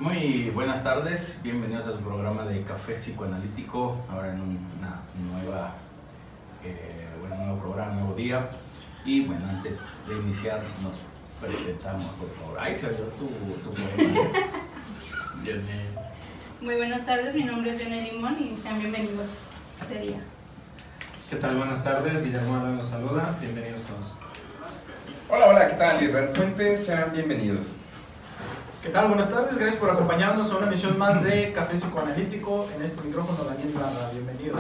Muy buenas tardes, bienvenidos a su programa de Café Psicoanalítico, ahora en nuevo programa, nuevo día. Y bueno, antes de iniciar nos presentamos, por favor. Ahí se oyó tu programa. Viene. Muy buenas tardes, mi nombre es Viene Limón y sean bienvenidos este día. ¿Qué tal? Buenas tardes, Guillermo Alan los saluda, bienvenidos todos. Hola, ¿qué tal? Israel Fuentes, sean bienvenidos. ¿Qué tal? Buenas tardes, gracias por acompañarnos a una emisión más de Café Psicoanalítico en este micrófono Daniel Barra, bienvenido.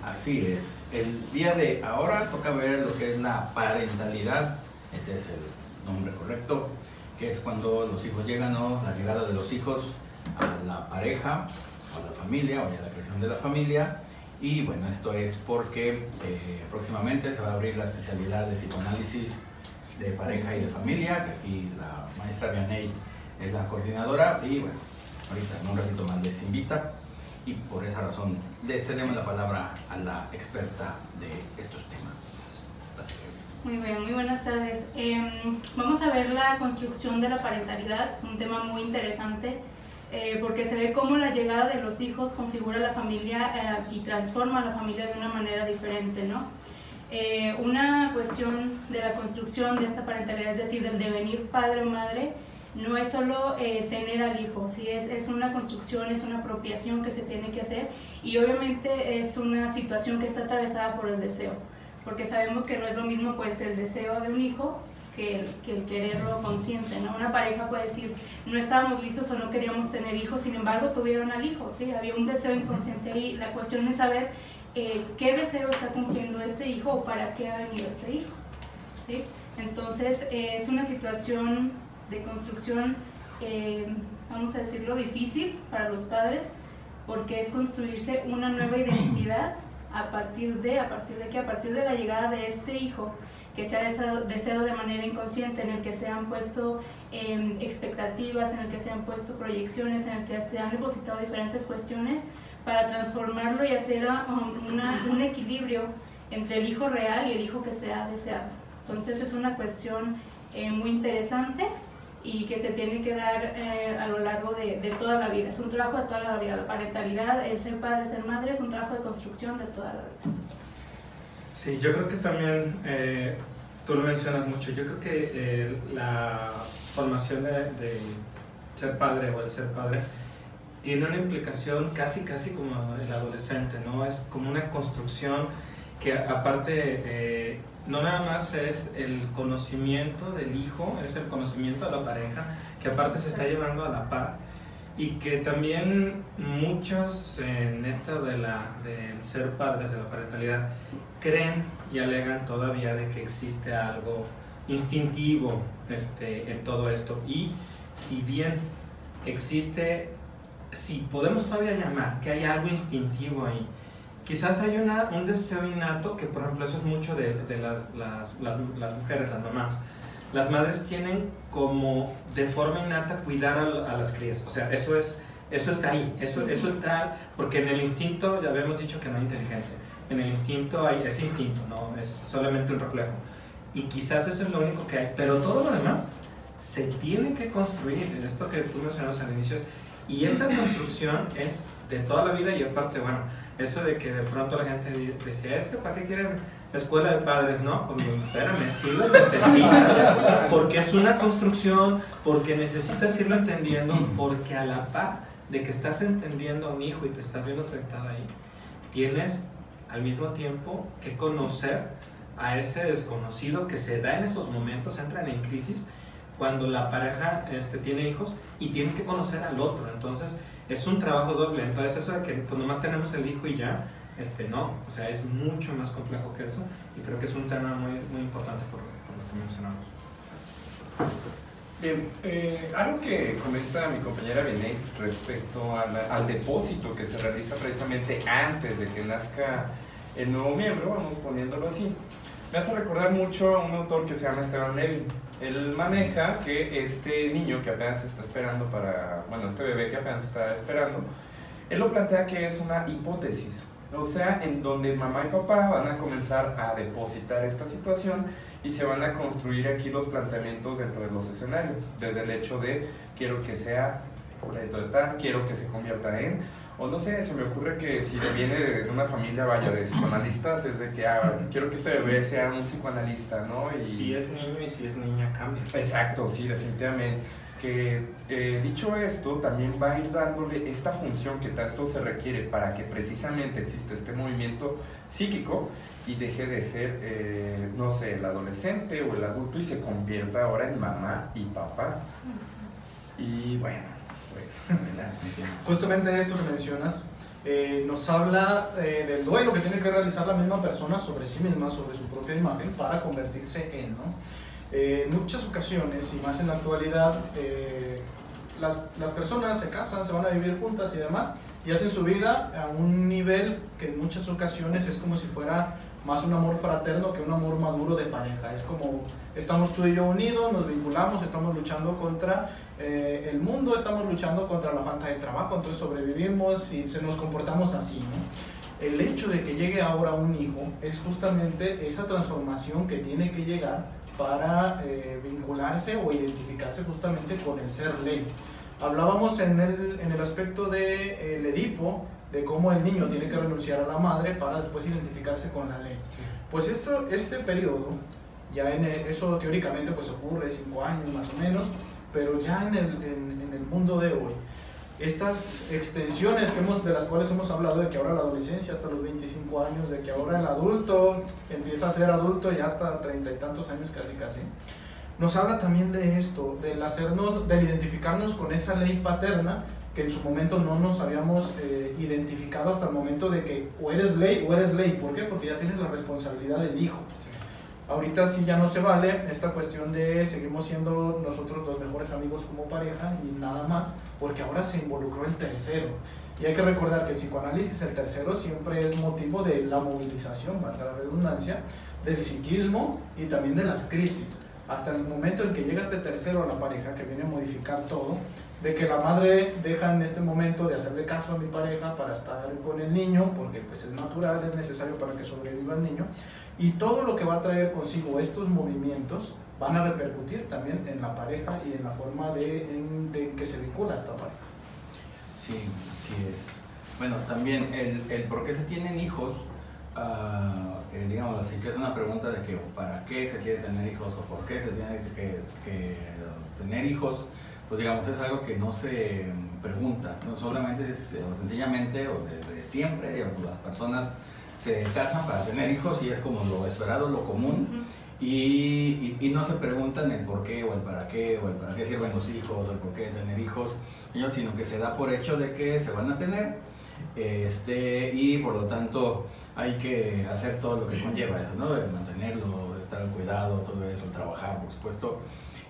Así es, el día de ahora toca ver lo que es la parentalidad, ese es el nombre correcto, que es cuando los hijos llegan o la llegada de los hijos a la pareja, a la familia o a la creación de la familia. Y bueno, esto es porque próximamente se va a abrir la especialidad de psicoanálisis de pareja y de familia, que aquí la maestra Vianey es la coordinadora y bueno, ahorita en un ratito más les invita y por esa razón le cedemos la palabra a la experta de estos temas. Muy bien, muy buenas tardes. Vamos a ver la construcción de la parentalidad, un tema muy interesante porque se ve cómo la llegada de los hijos configura la familia y transforma a la familia de una manera diferente, ¿no? Una cuestión de la construcción de esta parentalidad, es decir, del devenir padre o madre, no es solo tener al hijo, ¿sí? Es una construcción, es una apropiación que se tiene que hacer y obviamente es una situación que está atravesada por el deseo, porque sabemos que no es lo mismo pues el deseo de un hijo que el quererlo consciente, ¿no? Una pareja puede decir, no estábamos listos o no queríamos tener hijos, sin embargo tuvieron al hijo, ¿sí? Había un deseo inconsciente ahí, la cuestión es saber qué deseo está cumpliendo este hijo o para qué ha venido este hijo, ¿sí? Entonces es una situación de construcción, vamos a decirlo, difícil para los padres, porque es construirse una nueva identidad a partir de la llegada de este hijo que se ha deseado de manera inconsciente, en el que se han puesto expectativas, en el que se han puesto proyecciones, en el que se han depositado diferentes cuestiones para transformarlo y hacer un equilibrio entre el hijo real y el hijo que se ha deseado. Entonces es una cuestión muy interesante y que se tiene que dar a lo largo de toda la vida. Es un trabajo de toda la vida. La parentalidad, el ser padre, ser madre, es un trabajo de construcción de toda la vida. Sí, yo creo que también, tú lo mencionas mucho, yo creo que la formación de ser padre o el ser padre tiene una implicación casi como el adolescente, ¿no? Es como una construcción que aparte no nada más es el conocimiento del hijo, es el conocimiento de la pareja, que aparte se está llevando a la par, y que también muchos en esto del ser padres, de la parentalidad, creen y alegan todavía de que existe algo instintivo en todo esto, y si bien existe, si podemos todavía llamar que hay algo instintivo ahí, quizás hay un deseo innato, que por ejemplo eso es mucho de las mujeres, las mamás. Las madres tienen como de forma innata cuidar a las crías, o sea, eso está ahí, eso está, porque en el instinto ya habíamos dicho que no hay inteligencia, en el instinto es instinto, no es solamente un reflejo, y quizás eso es lo único que hay, pero todo lo demás se tiene que construir, esto que tú mencionabas al inicio, y esa construcción es de toda la vida. Y aparte, bueno, eso de que de pronto la gente decía, es que ¿para qué quieren escuela de padres? No, pues espérame, sí lo necesitas, porque es una construcción, porque necesitas irlo entendiendo, porque a la par de que estás entendiendo a un hijo y te estás viendo proyectado ahí, tienes al mismo tiempo que conocer a ese desconocido que se da en esos momentos, entran en crisis cuando la pareja tiene hijos, y tienes que conocer al otro. Entonces es un trabajo doble. Entonces eso de que pues nomás tenemos el hijo y ya, no, o sea, es mucho más complejo que eso, y creo que es un tema muy, muy importante por lo que mencionamos. Bien, algo que comenta mi compañera Vianey respecto al depósito que se realiza precisamente antes de que nazca el nuevo miembro, vamos poniéndolo así, me hace recordar mucho a un autor que se llama Esteban Levin. Él maneja que este niño que apenas está esperando este bebé que apenas está esperando, él lo plantea que es una hipótesis. O sea, en donde mamá y papá van a comenzar a depositar esta situación y se van a construir aquí los planteamientos dentro de los escenarios, desde el hecho de quiero que sea fulanito de tal, quiero que se convierta en, o no sé, se me ocurre que si viene de una familia, vaya, de psicoanalistas, es de que quiero que este bebé sea un psicoanalista, ¿no? Y si es niño y si es niña, cambia. Exacto, sí, definitivamente. Que dicho esto, también va a ir dándole esta función que tanto se requiere para que precisamente exista este movimiento psíquico y deje de ser, no sé, el adolescente o el adulto y se convierta ahora en mamá y papá. Y bueno, pues adelante. Justamente esto que mencionas nos habla del duelo que tiene que realizar la misma persona sobre sí misma, sobre su propia imagen, para convertirse en, ¿no? En muchas ocasiones, y más en la actualidad, las personas se casan, se van a vivir juntas y demás, y hacen su vida a un nivel que en muchas ocasiones es como si fuera más un amor fraterno que un amor maduro de pareja. Es como estamos tú y yo unidos, nos vinculamos, estamos luchando contra el mundo, estamos luchando contra la falta de trabajo, entonces sobrevivimos y nos comportamos así, ¿no? El hecho de que llegue ahora un hijo es justamente esa transformación que tiene que llegar para vincularse o identificarse justamente con el ser ley. Hablábamos en el aspecto del Edipo, de cómo el niño tiene que renunciar a la madre para después identificarse con la ley. Sí. Pues este periodo, ya eso teóricamente pues ocurre 5 años más o menos, pero ya en el mundo de hoy, estas extensiones de las cuales hemos hablado, de que ahora la adolescencia hasta los 25 años, de que ahora el adulto empieza a ser adulto ya hasta 30 y tantos años casi, nos habla también de esto, del identificarnos con esa ley paterna que en su momento no nos habíamos identificado hasta el momento de que o eres ley o eres ley. ¿Por qué? Porque ya tienes la responsabilidad del hijo. Sí. Ahorita sí ya no se vale esta cuestión de seguimos siendo nosotros los mejores amigos como pareja y nada más, porque ahora se involucró el tercero. Y hay que recordar que el psicoanálisis, el tercero, siempre es motivo de la movilización, valga la redundancia, del psiquismo y también de las crisis. Hasta el momento en que llega este tercero a la pareja, que viene a modificar todo, de que la madre deja en este momento de hacerle caso a mi pareja para estar con el niño, porque pues es natural, es necesario para que sobreviva el niño, y todo lo que va a traer consigo estos movimientos van a repercutir también en la pareja y en la forma de que se vincula esta pareja. Sí, sí es. Bueno, también el por qué se tienen hijos, digamos así, que es una pregunta de que para qué se quiere tener hijos o por qué se tiene que tener hijos, pues digamos es algo que no se pregunta, solamente o sencillamente o desde siempre, digamos, las personas se casan para tener hijos y es como lo esperado, lo común. Y no se preguntan el por qué o el para qué sirven los hijos o el por qué tener hijos, sino que se da por hecho de que se van a tener, y por lo tanto hay que hacer todo lo que conlleva eso, ¿no? El mantenerlo, estar al cuidado, todo eso, el trabajar, por supuesto.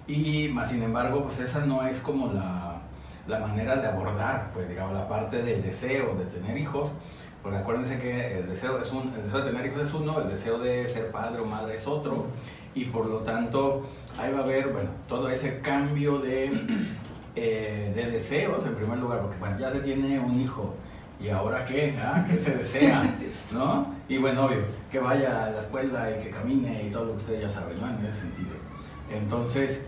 Y más sin embargo, pues esa no es como la manera de abordar, pues digamos, la parte del deseo de tener hijos. Porque acuérdense que el deseo de tener hijos es uno, el deseo de ser padre o madre es otro, y por lo tanto ahí va a haber, bueno, todo ese cambio de deseos en primer lugar, porque bueno, ya se tiene un hijo, ¿y ahora qué? ¿Qué se desea? ¿No? Y bueno, obvio, que vaya a la escuela y que camine y todo lo que ustedes ya saben, ¿no? En ese sentido. Entonces,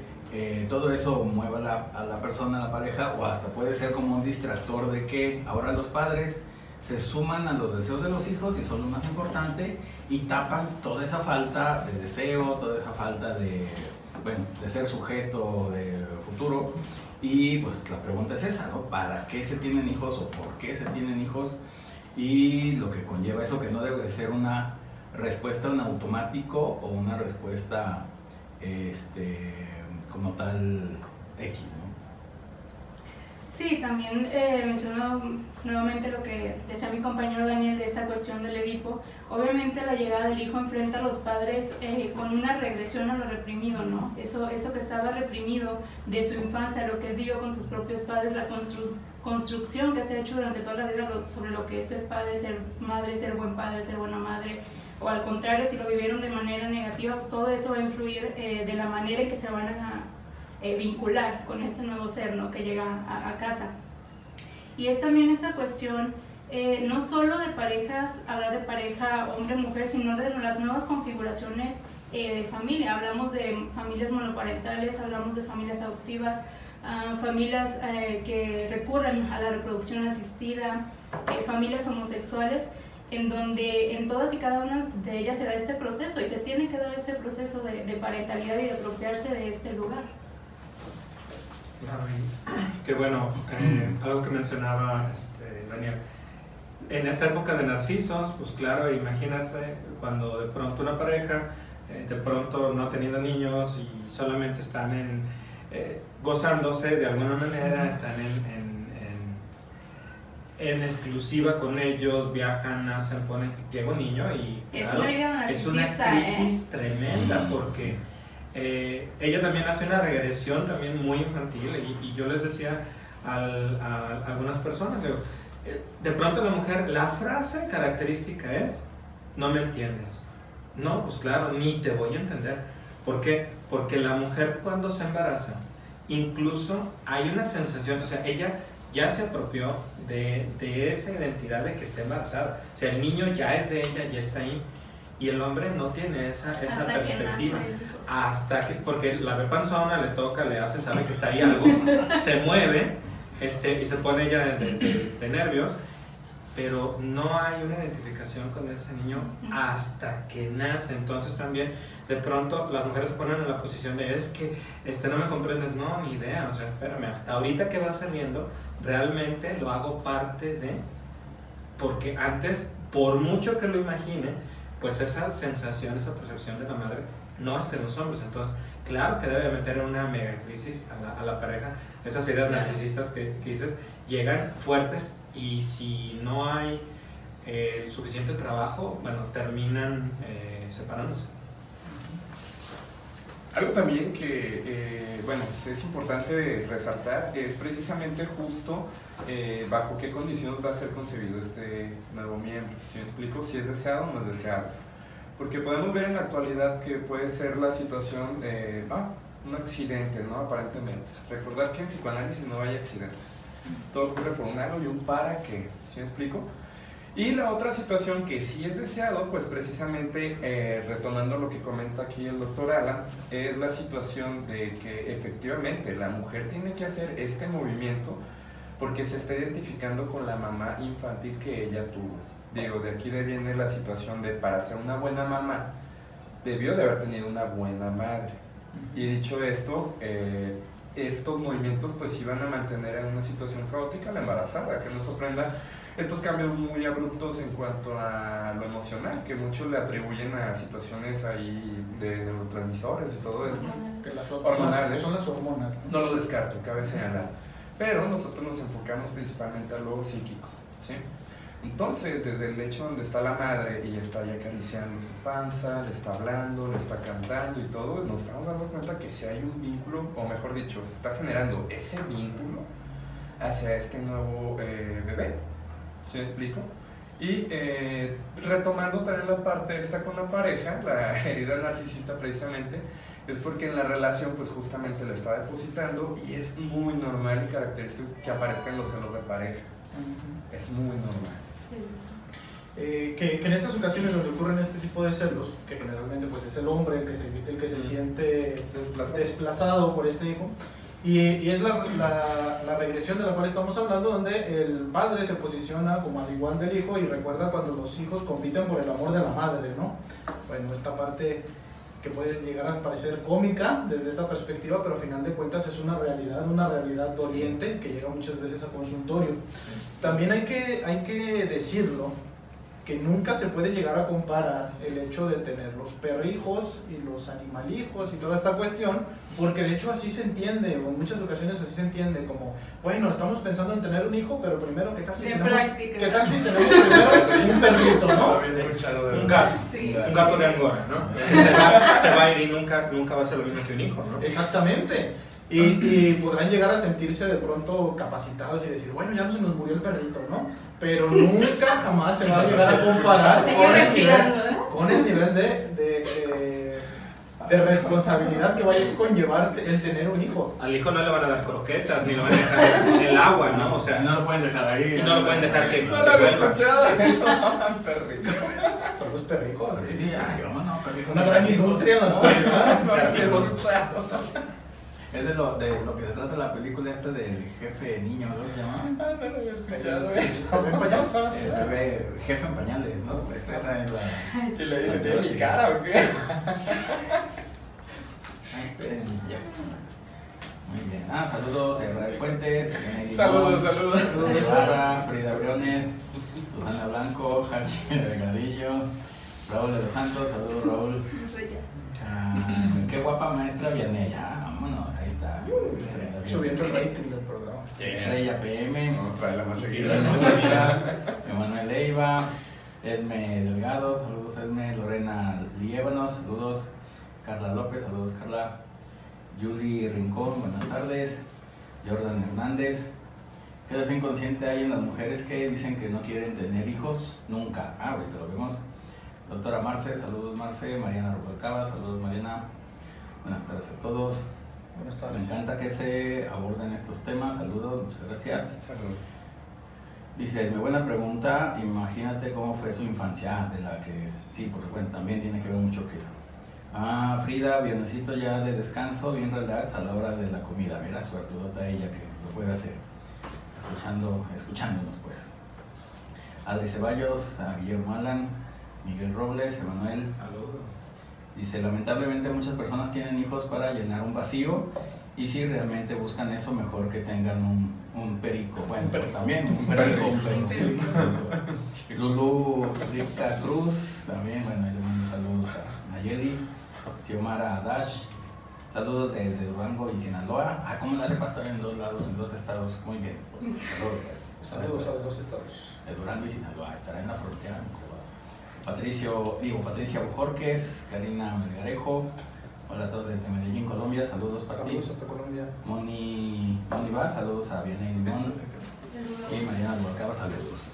todo eso mueva a la persona, a la pareja, o hasta puede ser como un distractor de que ahora los padres se suman a los deseos de los hijos y son lo más importante y tapan toda esa falta de deseo, toda esa falta de ser sujeto de futuro. Y pues la pregunta es esa, ¿no? ¿Para qué se tienen hijos o por qué se tienen hijos? Y lo que conlleva eso, que no debe de ser una respuesta en automático o una respuesta como tal X, ¿no? Sí, también menciono nuevamente lo que decía mi compañero Daniel de esta cuestión del Edipo. Obviamente la llegada del hijo enfrenta a los padres con una regresión a lo reprimido, ¿no? Eso que estaba reprimido de su infancia, lo que él vivió con sus propios padres, la construcción que se ha hecho durante toda la vida sobre lo que es ser padre, ser madre, ser buen padre, ser buena madre, o al contrario, si lo vivieron de manera negativa, pues todo eso va a influir de la manera en que se van a vincular con este nuevo ser, ¿no? Que llega a casa. Y es también esta cuestión no solo de parejas, hablar de pareja hombre-mujer, sino de las nuevas configuraciones de familia. Hablamos de familias monoparentales, hablamos de familias adoptivas, familias que recurren a la reproducción asistida, familias homosexuales, en donde en todas y cada una de ellas se da este proceso y se tiene que dar este proceso de parentalidad y de apropiarse de este lugar. Claro, y que bueno, algo que mencionaba Daniel, en esta época de narcisos, pues claro, imagínate cuando de pronto una pareja, de pronto no teniendo niños y solamente están gozándose de alguna manera, están en exclusiva con ellos, viajan, nacen, llega un niño y claro, es una crisis tremenda porque ella también hace una regresión también muy infantil y yo les decía a algunas personas, digo, de pronto la mujer, la frase característica es: no me entiendes. No, pues claro, ni te voy a entender. ¿Por qué? Porque la mujer cuando se embaraza, incluso hay una sensación, o sea, ella ya se apropió de esa identidad de que está embarazada. O sea, el niño ya es de ella, ya está ahí. Y el hombre no tiene esa perspectiva. Hasta que, porque la ve panzona, le toca, le hace, sabe que está ahí algo, se mueve y se pone ella de nervios, pero no hay una identificación con ese niño hasta que nace. Entonces también de pronto las mujeres se ponen en la posición de: es que no me comprendes. No, ni idea, o sea, espérame, hasta ahorita que va saliendo realmente lo hago parte de, porque antes, por mucho que lo imagine, pues esa sensación, esa percepción de la madre no está en los hombres. Entonces claro que debe meter en una mega crisis a la pareja. Esas ideas narcisistas que dices llegan fuertes, y si no hay el suficiente trabajo, bueno, terminan separándose. Algo también que, bueno, es importante resaltar es precisamente justo bajo qué condiciones va a ser concebido este nuevo miembro. ¿Sí me explico? Si es deseado o no es deseado. Porque podemos ver en la actualidad que puede ser la situación de un accidente, ¿no? Aparentemente. Recordar que en psicoanálisis no hay accidentes. Todo ocurre por un algo y un para qué. ¿Sí me explico? Y la otra situación que sí es deseado, pues precisamente retomando lo que comenta aquí el doctor Alan, es la situación de que efectivamente la mujer tiene que hacer este movimiento porque se está identificando con la mamá infantil que ella tuvo. Digo, de aquí viene la situación de: para ser una buena mamá, debió de haber tenido una buena madre. Y dicho esto, estos movimientos pues iban a mantener en una situación caótica a la embarazada, que no sorprenda estos cambios muy abruptos en cuanto a lo emocional, que muchos le atribuyen a situaciones ahí de neurotransmisores y todo eso, que las hormonales. Son las hormonas. No lo descarto, cabe señalar. Pero nosotros nos enfocamos principalmente a lo psíquico, ¿sí? Entonces, desde el hecho donde está la madre y está ahí acariciando su panza, le está hablando, le está cantando y todo, nos estamos dando cuenta que si hay un vínculo, o mejor dicho, se está generando ese vínculo hacia este nuevo bebé. ¿Sí me explico? Y retomando también la parte esta con la pareja, la herida narcisista precisamente, es porque en la relación pues justamente le está depositando, y es muy normal y característico que aparezcan los celos de pareja. Es muy normal. Que en estas ocasiones donde ocurren este tipo de celos, que generalmente pues es el hombre el que se siente desplazado por este hijo, y es la regresión de la cual estamos hablando, donde el padre se posiciona como al igual del hijo y recuerda cuando los hijos compiten por el amor de la madre, ¿no? Bueno, esta parte que puede llegar a parecer cómica desde esta perspectiva, pero al final de cuentas es una realidad doliente que llega muchas veces a consultorio. También hay que decirlo, que nunca se puede llegar a comparar el hecho de tener los perrijos y los animalijos y toda esta cuestión, porque de hecho así se entiende, o en muchas ocasiones así se entiende, como, bueno, estamos pensando en tener un hijo, pero primero, ¿qué tal si tenemos primero un perrito, ¿no? Un gato, sí. Un gato de Angora, ¿no? Se va a ir y nunca va a ser lo mismo que un hijo, ¿no? Exactamente. Y podrán llegar a sentirse de pronto capacitados y decir, bueno, ya no se nos murió el perrito, ¿no? Pero nunca jamás se va a llegar a comparar con el nivel de de responsabilidad que vaya a conllevar el tener un hijo. Al hijo no le van a dar croquetas, ni lo van a dejar en el agua, ¿no? O sea, no lo pueden dejar ahí. Y no lo pueden dejar que No lo había escuchado eso, perrito. Son los perrijos. Sí, ay, vámonos, perrijos. Una gran industria en la actualidad. No lo había escuchado. Es de lo que se trata la película esta del jefe niño, ¿no se llama? No lo había escuchado, ¿Ven para allá? El bebé jefe en pañales, ¿no? Pues esa es la... ¿Y le dice, ¿tiene mi cara o qué? Ay, esperen, ya. Muy bien. Saludos a Israel Fuentes, Elena Limón, Saludos. Rubén Ibarra, Frida Briones, Susana Blanco, Hachi Delgadillo, Raúl de los Santos, saludos Raúl. Qué guapa maestra Vianey, vámonos, ahí está. Subiendo el rating del programa. Estrella PM, Vamos a traerla más seguida. Emanuel Leiva, Esme Delgado, saludos Esme, Lorena Liébanos, saludos Carla López, saludos Carla, Julie Rincón, buenas tardes, Jordan Hernández. ¿Qué deseo inconsciente hay en las mujeres que dicen que no quieren tener hijos? Nunca. Ahorita lo vemos. Doctora Marce, saludos Marce, Mariana Rubalcaba, saludos Mariana, buenas tardes a todos. Buenas tardes. Me encanta que se aborden estos temas, saludos, muchas gracias. Saludos. Dice, muy buena pregunta, imagínate cómo fue su infancia, de la que sí, porque bueno, también tiene que ver mucho que eso. Frida, viernesito ya de descanso, bien relax a la hora de la comida, mira, suertudota ella que lo puede hacer, escuchándonos pues. Adri Ceballos, Guillermo Alan, Miguel Robles, Emanuel, saludos. Dice, lamentablemente muchas personas tienen hijos para llenar un vacío y si realmente buscan eso, mejor que tengan un perico. Bueno, pero también un perico. Lulu Ripka Cruz, también, bueno, le mando saludos a Nayeli, Xiomara Dash, saludos desde Durango y Sinaloa. ¿Cómo le hace pastor en 2 lados, en 2 estados? Muy bien, pues Saludos a los 2 estados. De Durango y Sinaloa, estará en la frontera en Cuba. Patricia Bujorques, Karina Melgarejo, hola a todos desde Medellín, Colombia, saludos para ti. Saludos hasta Colombia. Moni va, saludos a Vianey Limón y Mariana Rubalcaba, saludos.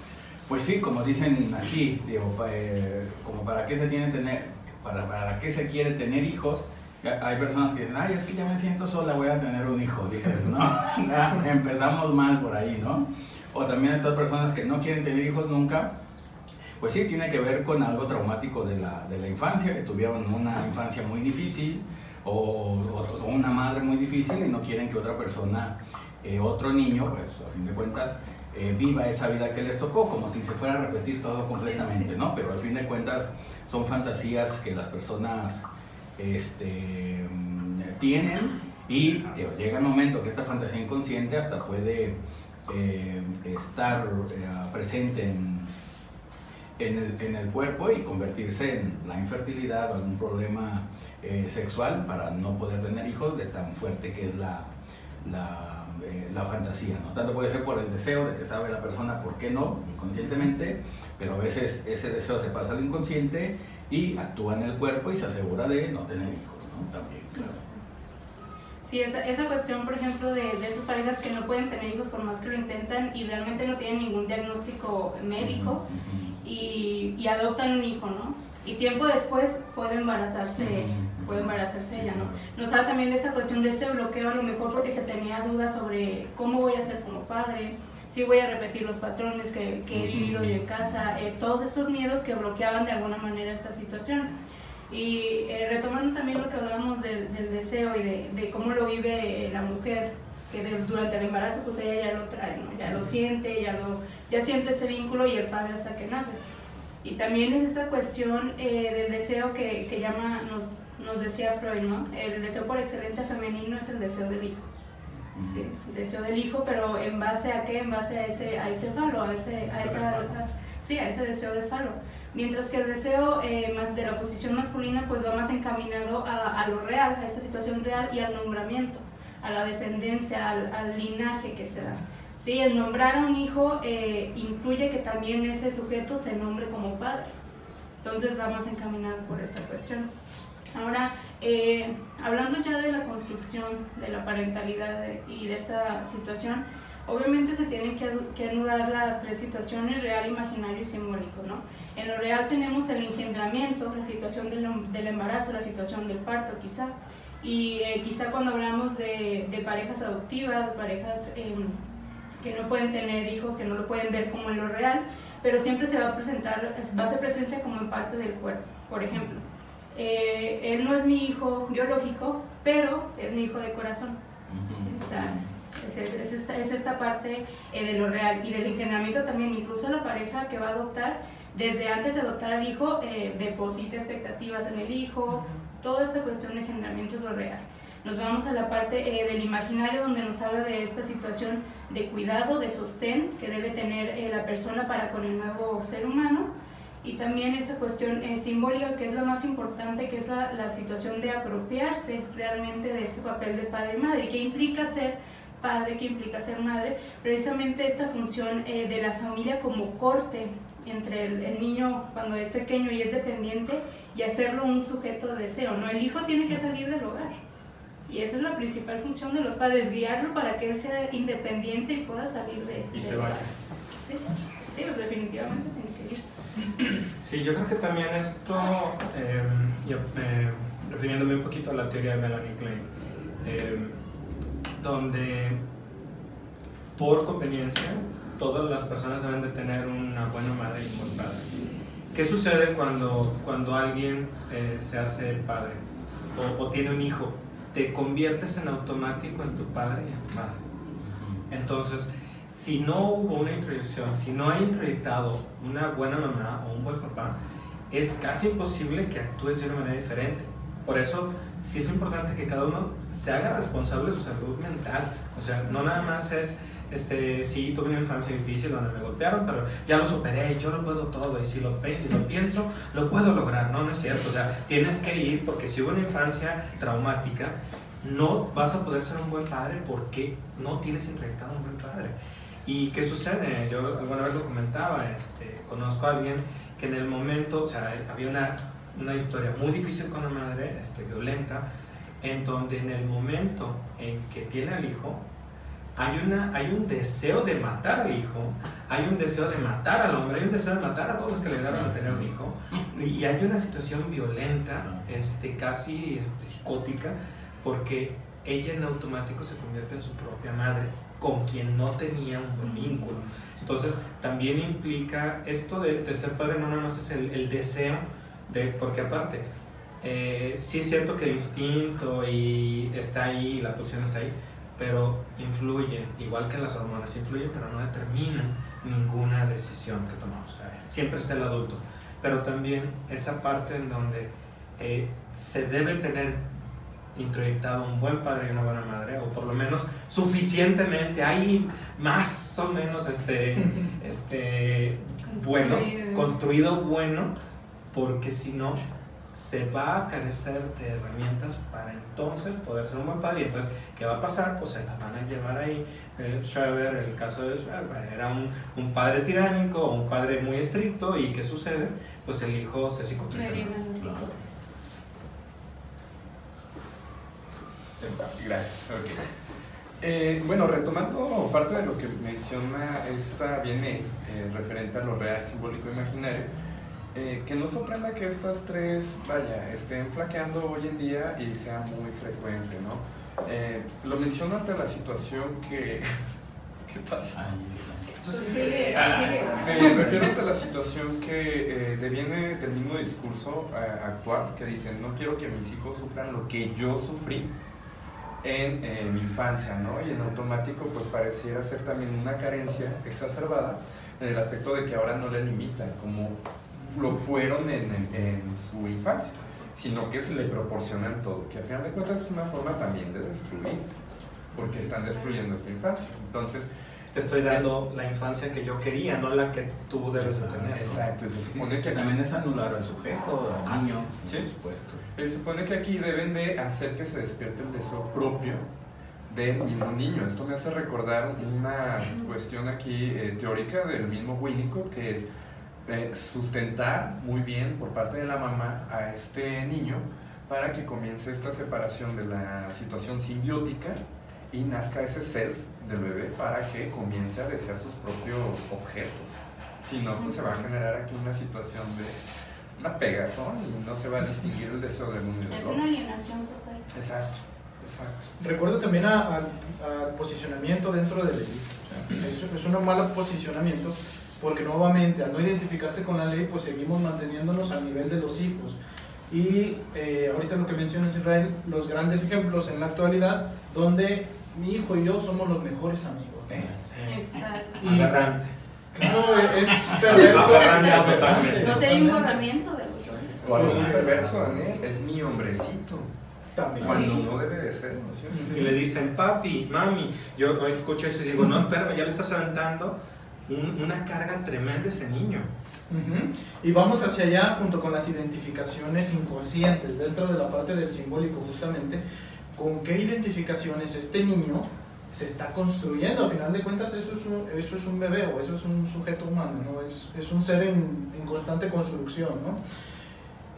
Pues sí, como dicen aquí, digo, como para qué se tiene para qué se quiere tener hijos, hay personas que dicen, ay, es que ya me siento sola, voy a tener un hijo, dices, no, empezamos mal por ahí, ¿no? O también estas personas que no quieren tener hijos nunca. Pues sí, tiene que ver con algo traumático de la infancia, que tuvieron una infancia muy difícil o una madre muy difícil y no quieren que otra persona, otro niño, pues a fin de cuentas, viva esa vida que les tocó, como si se fuera a repetir todo completamente, ¿no? Pero al fin de cuentas son fantasías que las personas tienen y llega el momento que esta fantasía inconsciente hasta puede estar presente en el cuerpo y convertirse en la infertilidad o algún problema sexual para no poder tener hijos de tan fuerte que es la fantasía, ¿no? Tanto puede ser por el deseo de que sabe la persona por qué no, inconscientemente, pero a veces ese deseo se pasa al inconsciente y actúa en el cuerpo y se asegura de no tener hijos, ¿no? También, claro. Sí, esa cuestión, por ejemplo, de esas parejas que no pueden tener hijos por más que lo intentan y realmente no tienen ningún diagnóstico médico y adoptan un hijo, ¿no? Y tiempo después puede embarazarse ella, ¿no? Nos habla también de esta cuestión de este bloqueo, a lo mejor porque se tenía dudas sobre cómo voy a ser como padre, si voy a repetir los patrones que he vivido yo en casa, todos estos miedos que bloqueaban de alguna manera esta situación. Y retomando también lo que hablábamos del deseo y de cómo lo vive la mujer, que durante el embarazo pues ella ya lo trae, ¿no? Ya lo siente, ya siente ese vínculo y el padre hasta que nace. Y también es esta cuestión del deseo que nos decía Freud, ¿no? El deseo por excelencia femenino es el deseo del hijo. Sí, el deseo del hijo, pero ¿en base a qué? En base a ese falo, a ese deseo de falo. Mientras que el deseo más de la posición masculina pues va más encaminado a lo real, a esta situación real y al nombramiento, a la descendencia, al linaje que se da. Sí, el nombrar a un hijo incluye que también ese sujeto se nombre como padre. Entonces va más encaminado por esta cuestión. Ahora, hablando ya de la construcción de la parentalidad y de esta situación, Obviamente se tienen que anudar las tres situaciones, real, imaginario y simbólico, ¿no? En lo real tenemos el engendramiento, la situación del embarazo, la situación del parto quizá, y quizá cuando hablamos de parejas adoptivas, parejas que no pueden tener hijos, que no lo pueden ver como en lo real, pero siempre se va a hacer presencia como en parte del cuerpo. Por ejemplo, él no es mi hijo biológico, pero es mi hijo de corazón. Es esta parte de lo real y del engendramiento también. Incluso la pareja que va a adoptar, desde antes de adoptar al hijo, deposita expectativas en el hijo. Toda esa cuestión de engendramiento es lo real. Nos vamos a la parte del imaginario, donde nos habla de esta situación de cuidado, de sostén que debe tener la persona para con el nuevo ser humano, y también esta cuestión simbólica, que es la más importante, que es la situación de apropiarse realmente de este papel de padre y madre, que implica ser padre, que implica ser madre, precisamente esta función de la familia como corte entre el niño cuando es pequeño y es dependiente, y hacerlo un sujeto de deseo, ¿no? El hijo tiene que salir del hogar, y esa es la principal función de los padres, guiarlo para que él sea independiente y pueda salir y se vaya. Sí, pues definitivamente tiene que irse. Sí, yo creo que también esto, refiriéndome un poquito a la teoría de Melanie Klein, donde por conveniencia todas las personas deben de tener una buena madre y un buen padre. ¿Qué sucede cuando alguien se hace padre o tiene un hijo? Te conviertes en automático en tu padre y en tu madre. Entonces, si no hubo una introyección, si no hay introyectado una buena mamá o un buen papá, es casi imposible que actúes de una manera diferente. Por eso, sí es importante que cada uno se haga responsable de su salud mental. O sea, no nada más es, sí, tuve una infancia difícil donde me golpearon, pero ya lo superé, yo lo puedo todo, y si lo pienso, lo puedo lograr. No, no es cierto. O sea, tienes que ir, porque si hubo una infancia traumática, no vas a poder ser un buen padre porque no tienes introyectado un buen padre. ¿Y qué sucede? Yo alguna vez lo comentaba, conozco a alguien que en el momento, o sea, había una historia muy difícil con la madre, violenta, en donde en el momento en que tiene al hijo, hay un deseo de matar al hijo, hay un deseo de matar al hombre, hay un deseo de matar a todos los que le ayudaron a tener un hijo, y hay una situación violenta, casi psicótica, porque ella en automático se convierte en su propia madre, con quien no tenía un buen vínculo. Entonces también implica esto de ser padre, no nada más es el deseo, porque aparte, sí es cierto que el instinto está ahí, la pulsión está ahí, pero influye, igual que las hormonas, influyen, pero no determinan ninguna decisión que tomamos. Siempre está el adulto, pero también esa parte en donde se debe tener introyectado un buen padre y una buena madre, o por lo menos suficientemente, ahí más o menos construido bueno, porque si no se va a carecer de herramientas para entonces poder ser un buen padre. Y entonces, ¿qué va a pasar? Pues se las van a llevar ahí. Schreber, el caso de Schreber, era un padre tiránico, un padre muy estricto, y ¿qué sucede? Pues el hijo se psicotiza. Gracias. Okay. Bueno, retomando parte de lo que menciona viene referente a lo real, simbólico e imaginario, que no sorprenda que estas tres, estén flaqueando hoy en día y sea muy frecuente, ¿no? Lo menciono ante la situación que... ¿Qué pasa? Me refiero ante la situación que deviene del mismo discurso actual, que dicen, no quiero que mis hijos sufran lo que yo sufrí en mi infancia, ¿no? Y en automático pues pareciera ser también una carencia exacerbada en el aspecto de que ahora no le limitan como lo fueron en su infancia, sino que se le proporcionan todo, que al final de cuentas es una forma también de destruir, porque están destruyendo esta infancia. Entonces, te estoy dando la infancia que yo quería, no la que tú debes de tener, ¿no? Exacto, y se supone que también es anular al sujeto, al niño. Sí, se supone que aquí deben de hacer que se despierte el deseo propio del mismo niño. Esto me hace recordar una cuestión aquí teórica del mismo Winnicott, que es sustentar muy bien por parte de la mamá a este niño para que comience esta separación de la situación simbiótica y nazca ese self del bebé para que comience a desear sus propios objetos. Si no, pues se va a generar aquí una situación de una pegazón y no se va a distinguir el deseo del uno y del otro. Es una alienación total. Exacto, exacto. Recuerda también al posicionamiento dentro de la ley. O sea, es un mal posicionamiento porque nuevamente al no identificarse con la ley pues seguimos manteniéndonos al nivel de los hijos. Y ahorita lo que mencionas, Israel, los grandes ejemplos en la actualidad donde mi hijo y yo somos los mejores amigos. Exacto. Y Aberrante. claro, es perverso. Aberrante totalmente. No sé, hay un borramiento de los hombres. O algo muy perverso, Daniel, es mi hombrecito. También. Cuando no debe de ser, ¿no? ¿Sí? Y le dicen, papi, mami. Yo escucho eso y digo, no, espérame, ya le estás aventando una carga tremenda a ese niño. Ujú. Y vamos hacia allá junto con las identificaciones inconscientes, dentro de la parte del simbólico justamente, con qué identificaciones este niño se está construyendo. A final de cuentas eso es un bebé o eso es un sujeto humano, ¿no? Es un ser en constante construcción, ¿no?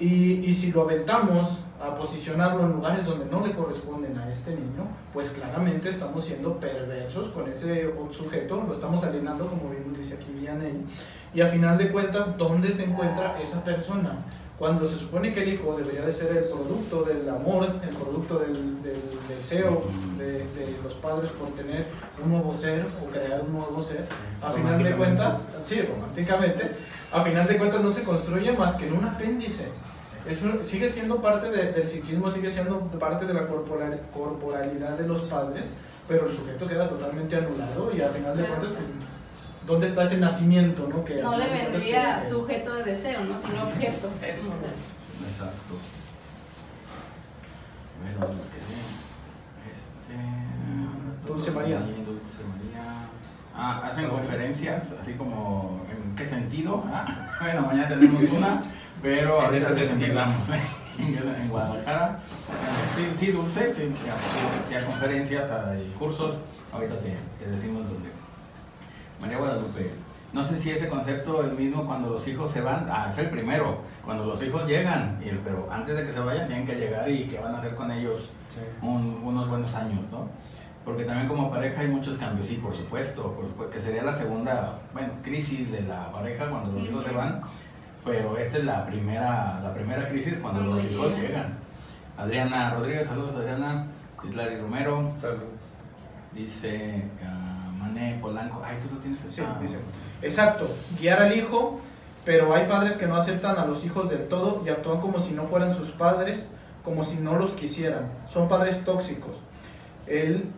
Y si lo aventamos a posicionarlo en lugares donde no le corresponden a este niño, pues claramente estamos siendo perversos con ese sujeto, lo estamos alienando, como bien nos dice aquí Vianney. Y a final de cuentas, ¿dónde se encuentra esa persona? Cuando se supone que el hijo debería de ser el producto del amor, el producto del deseo de los padres por tener un nuevo ser o crear un nuevo ser, a final de cuentas, sí, románticamente, a final de cuentas no se construye más que en un apéndice. Sigue siendo parte del psiquismo, sigue siendo parte de la corporalidad de los padres, pero el sujeto queda totalmente anulado y a final de cuentas, ¿dónde está ese nacimiento? No, que no vendría sujeto de deseo, ¿no? Sino objeto. Eso. Exacto. A ver, ¿dónde quedé? Dulce María. Dulce María. Hacen conferencias, así como, ¿en qué sentido? Bueno, mañana tenemos una, pero a veces empezamos en Guadalajara. Sí, Dulce, sí, hacía conferencias, hay cursos, ahorita te decimos dónde. María Guadalupe, no sé si ese concepto es el mismo cuando los hijos se van, es el primero, cuando los hijos llegan, pero antes de que se vayan tienen que llegar y qué van a hacer con ellos unos buenos años, ¿no? Porque también como pareja hay muchos cambios, sí, por supuesto, que sería la segunda, crisis de la pareja cuando los hijos se van, pero esta es la primera crisis cuando los hijos llegan. Adriana Rodríguez, saludos Adriana. Citlari Romero, Saludos. Dice Mané Polanco, tú lo tienes que Sí, dice. Exacto, guiar al hijo, pero hay padres que no aceptan a los hijos del todo y actúan como si no fueran sus padres, como si no los quisieran. Son padres tóxicos. Él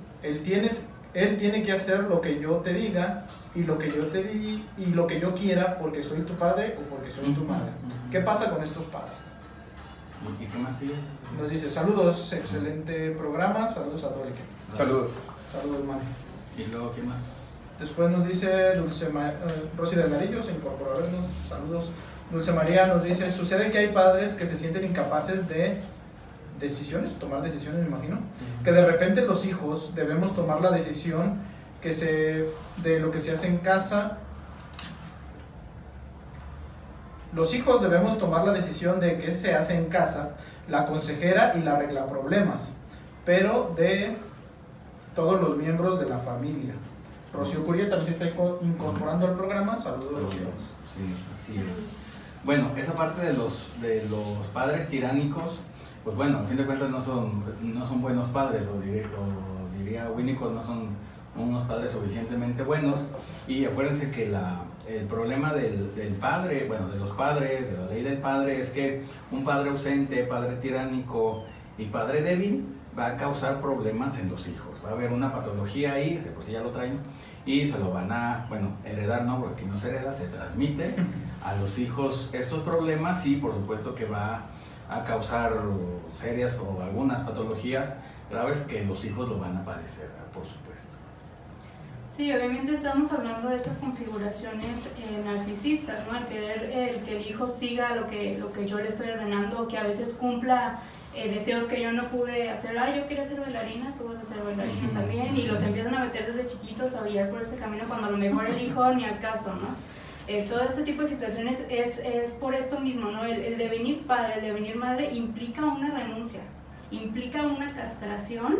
tiene que hacer lo que yo te diga y lo que yo te di y lo que yo quiera porque soy tu padre o porque soy tu madre. ¿Qué pasa con estos padres? ¿Y qué más sigue? Nos dice, saludos, excelente programa, saludos a todo el equipo. Saludos. Saludos, Mane. ¿Y luego qué más? Después nos dice Rosy Delgadillo, se incorporó a vernos, saludos. Dulce María nos dice, sucede que hay padres que se sienten incapaces de tomar decisiones, me imagino, que de repente los hijos debemos tomar la decisión de lo que se hace en casa. Los hijos debemos tomar la decisión de qué se hace en casa, la consejera y la arregla problemas, pero de todos los miembros de la familia. Rocío Curiel también se está incorporando al programa, saludos Rocío. Sí, así es. Bueno, esa parte de los padres tiránicos, pues bueno, a fin de cuentas no son buenos padres, o diría Winnicott, no son unos padres suficientemente buenos. Y acuérdense que el problema del padre, de los padres, de la ley del padre, es que un padre ausente, padre tiránico y padre débil va a causar problemas en los hijos. Va a haber una patología ahí, de por sí ya lo traen, y se lo van a, heredar, no, porque no se hereda, se transmite a los hijos estos problemas, y por supuesto que va a causar serias o algunas patologías graves que los hijos lo van a padecer, por supuesto. Sí, obviamente estamos hablando de estas configuraciones narcisistas, ¿no? El querer que el hijo siga lo que yo le estoy ordenando, que a veces cumpla deseos que yo no pude hacer. Yo quería ser bailarina, tú vas a ser bailarina también, y los empiezan a meter desde chiquitos a guiar por este camino cuando a lo mejor el hijo ni al caso, ¿no? Todo este tipo de situaciones es por esto mismo, ¿no? El devenir padre, el devenir madre implica una renuncia, implica una castración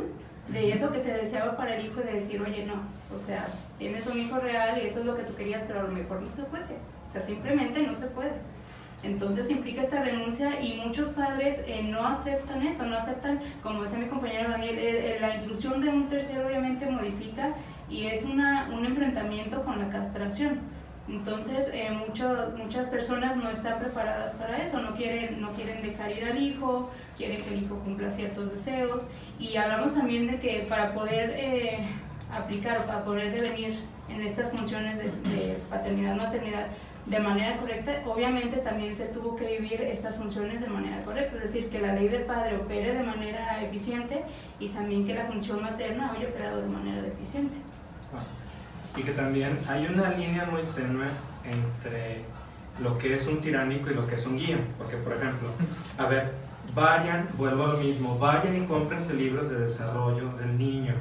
de eso que se deseaba para el hijo, y de decir, oye, no, o sea, tienes un hijo real y eso es lo que tú querías, pero a lo mejor no se puede, o sea, simplemente no se puede. Entonces implica esta renuncia y muchos padres no aceptan eso, no aceptan, como decía mi compañero Daniel, la intrusión de un tercero obviamente modifica y es un enfrentamiento con la castración. Entonces muchas personas no están preparadas para eso, no quieren dejar ir al hijo, quieren que el hijo cumpla ciertos deseos, y hablamos también de que para poder aplicar o para poder devenir en estas funciones de paternidad, maternidad de manera correcta, obviamente también se tuvo que vivir estas funciones de manera correcta, es decir, que la ley del padre opere de manera eficiente y también que la función materna haya operado de manera deficiente. Y que también hay una línea muy tenue entre lo que es un tiránico y lo que es un guía, porque por ejemplo, a ver, vuelvo a lo mismo, vayan y cómprense libros de desarrollo del niño,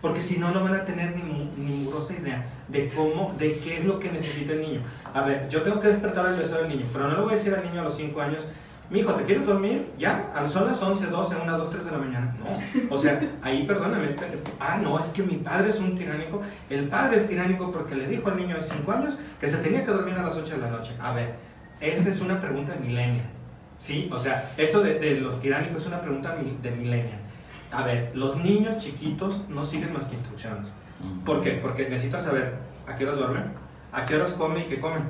porque si no, no van a tener ni mugrosa idea de qué es lo que necesita el niño. A ver, yo tengo que despertar el deseo del niño, pero no le voy a decir al niño a los 5 años, mijo, ¿te quieres dormir? Ya, son las 11, 12, 1, 2, 3 de la mañana. No, o sea, ahí perdóname, no, es que mi padre es un tiránico. El padre es tiránico porque le dijo al niño de 5 años que se tenía que dormir a las 8 de la noche. A ver, esa es una pregunta de millennial, ¿sí? O sea, eso de los tiránicos es una pregunta de millennial. A ver, los niños chiquitos no siguen más que instrucciones. ¿Por qué? Porque necesitas saber a qué horas duermen, a qué horas come y qué comen.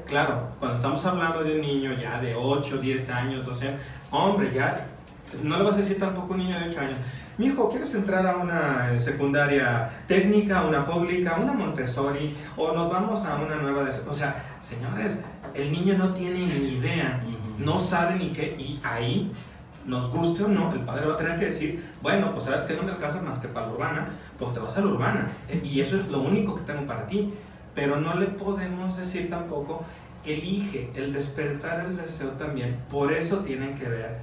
Claro, cuando estamos hablando de un niño ya de 8, 10 años, 12 años, hombre, ya no le vas a decir tampoco a un niño de 8 años, mijo, ¿quieres entrar a una secundaria técnica, una pública, una Montessori, o nos vamos a una nueva? O sea, señores, el niño no tiene ni idea, no sabe ni qué, y ahí, nos guste o no, el padre va a tener que decir, bueno, pues sabes que no me alcanza más que para la urbana, pues te vas a la urbana, y eso es lo único que tengo para ti. Pero no le podemos decir tampoco, elige el despertar el deseo también. Por eso tienen que ver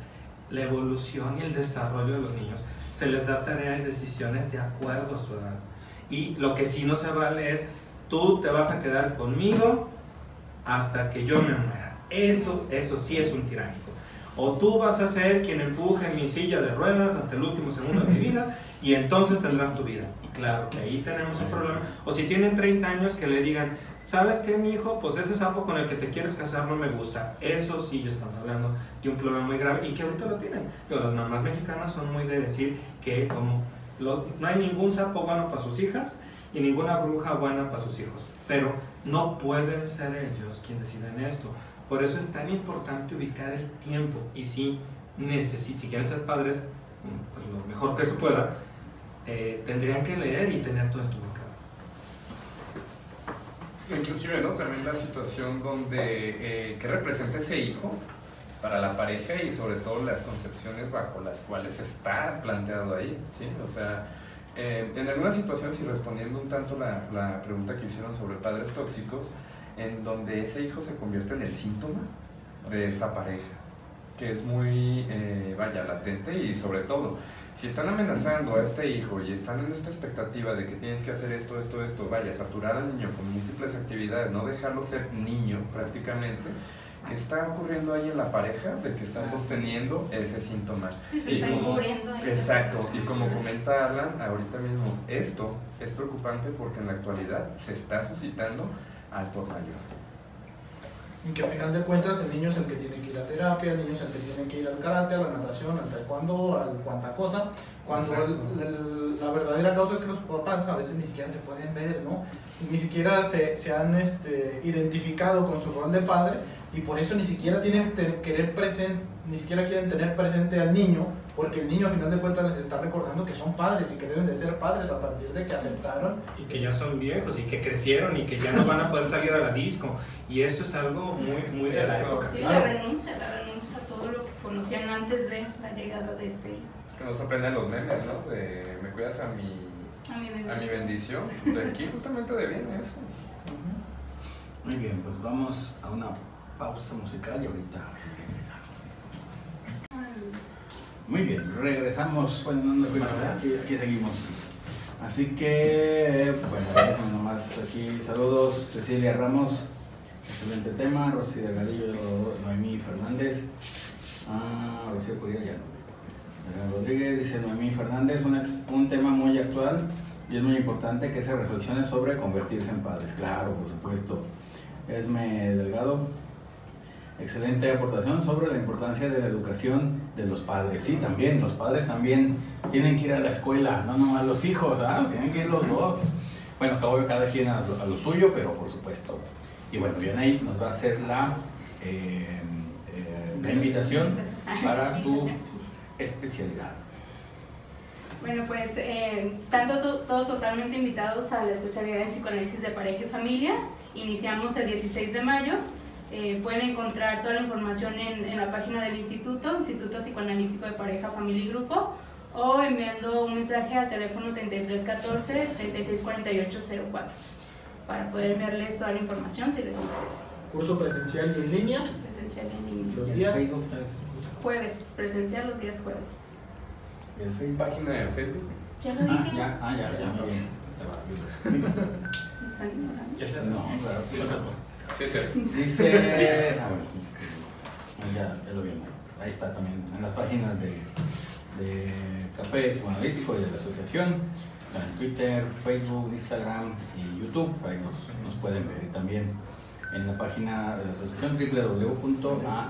la evolución y el desarrollo de los niños. Se les da tareas y decisiones de acuerdo a su edad. Y lo que sí no se vale es, tú te vas a quedar conmigo hasta que yo me muera. Eso sí es un tiránico. O tú vas a ser quien empuje mi silla de ruedas hasta el último segundo de mi vida y entonces tendrás tu vida. Y claro que ahí tenemos un problema. O si tienen 30 años que le digan, ¿sabes qué, mi hijo? Pues ese sapo con el que te quieres casar no me gusta. Eso sí, ya estamos hablando de un problema muy grave y que ahorita lo tienen. Pero las mamás mexicanas son muy de decir que como no hay ningún sapo bueno para sus hijas y ninguna bruja buena para sus hijos. Pero no pueden ser ellos quienes deciden esto. Por eso es tan importante ubicar el tiempo. Y si quieren ser padres, pues lo mejor que se pueda, tendrían que leer y tener todo esto muy claro. Inclusive, ¿no? También la situación donde ¿qué representa ese hijo para la pareja y sobre todo las concepciones bajo las cuales está planteado ahí, ¿sí? O sea, en algunas situaciones, y respondiendo un tanto la pregunta que hicieron sobre padres tóxicos, en donde ese hijo se convierte en el síntoma de esa pareja, que es muy, latente, y sobre todo, si están amenazando a este hijo y están en esta expectativa de que tienes que hacer esto, saturar al niño con múltiples actividades, no dejarlo ser niño prácticamente, ¿qué está ocurriendo ahí en la pareja de que está sosteniendo ese síntoma? Sí, se está encubriendo. Exacto, y como comenta Alan ahorita mismo, esto es preocupante porque en la actualidad se está suscitando al por mayor. Y que al final de cuentas el niño es el que tiene que ir a terapia, el niño es el que tiene que ir al karate, a la natación, al taekwondo, al cuanta cosa, cuando la verdadera causa es que los papás a veces ni siquiera se pueden ver, ¿no? Ni siquiera se han identificado con su rol de padre, y por eso ni siquiera quieren tener presente al niño, porque el niño a final de cuentas les está recordando que son padres y que deben de ser padres a partir de que aceptaron. Y que ya son viejos y que crecieron y que ya no van a poder salir a la disco. Y eso es algo muy de la época. Sí, la renuncia a todo lo que conocían antes de la llegada de este hijo. Es que nos aprenden los memes, ¿no? De me cuidas a mi bendición. De aquí justamente viene eso. Muy bien, pues vamos a una pausa musical y ahorita regresamos. Muy bien, regresamos. Bueno, no nos fuimos, aquí seguimos. Así que, bueno, nomás aquí saludos, Cecilia Ramos, excelente tema, Rosy Delgadillo, Noemí Fernández, Rocío Curiel, ya no. Rodríguez dice Noemí Fernández, un tema muy actual y es muy importante que se reflexione sobre convertirse en padres. Claro, por supuesto. Esme Delgado, excelente aportación sobre la importancia de la educación de los padres. Sí, también, los padres también tienen que ir a la escuela, no nomás los hijos, tienen que ir los dos. Bueno, cada quien a lo suyo, pero por supuesto. Y bueno, Vianey nos va a hacer la invitación para su especialidad. Bueno, pues están todos totalmente invitados a la especialidad en psicoanálisis de pareja y familia. Iniciamos el 16 de mayo. Pueden encontrar toda la información en la página del Instituto Psicoanalítico de Pareja, Familia y Grupo, o enviando un mensaje al teléfono 3314-364804 para poder enviarles toda la información si les interesa. Curso presencial y en línea. Presencial y en línea. Los días jueves, presencial los días jueves. ¿Y el Facebook? ¿Página de Facebook? ¿Ya lo dije? Ya. ¿Me están ignorando? No, claro. Sí, sí. Dice, ya lo vimos. Ahí está también en las páginas de Café Psicoanalítico y de la asociación, en Twitter, Facebook, Instagram y YouTube. Ahí nos pueden ver. Y también en la página de la asociación www.amsp.mx.